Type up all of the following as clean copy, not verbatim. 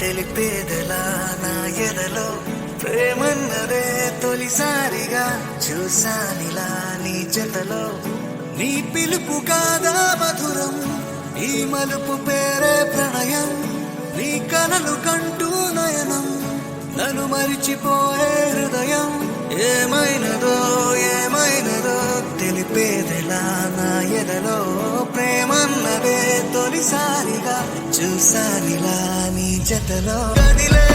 తెలిపేదెలా నా ఎదలో ప్రేమన్నదే తొలిసారిగా చూసానిలా నీ జతలో నీ పిలుపు కాదా మధురం ఈ మలుపు పేరే ప్రణయం నీ కలలు కంటూ నయనం నన్ను మరిచిపోయే హృదయం ఏమైనదో తెలిపేదెలా నా ఎదలో ప్రేమన్నదే తొలిసారిగా చూసానిలా నీ జతలో కదిలే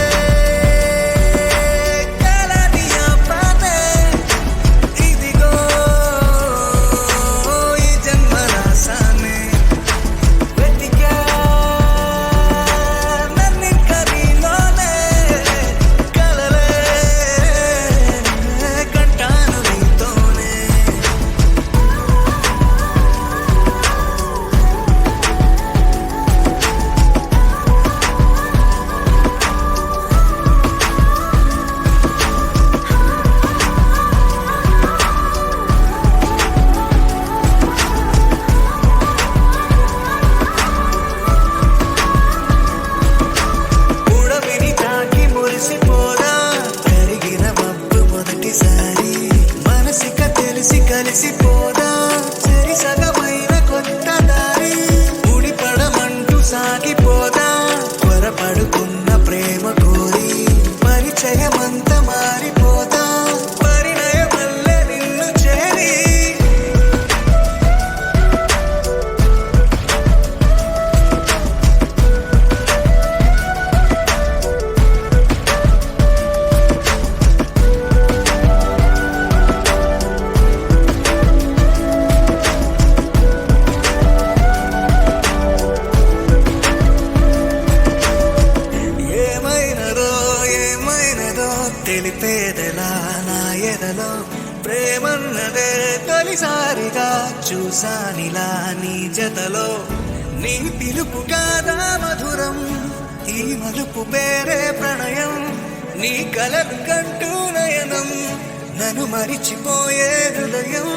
కలనియా పాతే ఇదిగో ఈ జన్మ రాసానే వెతికా నన్నింక నీలోనే కలలే కంటాను నీతోనే ఉడవిని తాకి మురిసిపోదా కరిగిన మబ్బు మొదటిసారి మనసిక తెలిసి కలిసిపోదా సరి సగమైన కొత్త దారి ముడిపడమంటూ సాగిపోదా త్వరపడుకున్న ప్రేమ కోరి పరిచయమంత మారిపోదా పరిణయమల్లె నిన్ను చేరి ఏమైనదో తెలిపేదెలా నా ఎదలో ప్రేమన్నదే తొలిసారిగా చూసానిలా నీ జతలో నీ పిలుపు కాదా మధురం ఈ మలుపు పేరే ప్రణయం నీ కలలు కంటూ నయనం నన్ను మరిచిపోయే హృదయం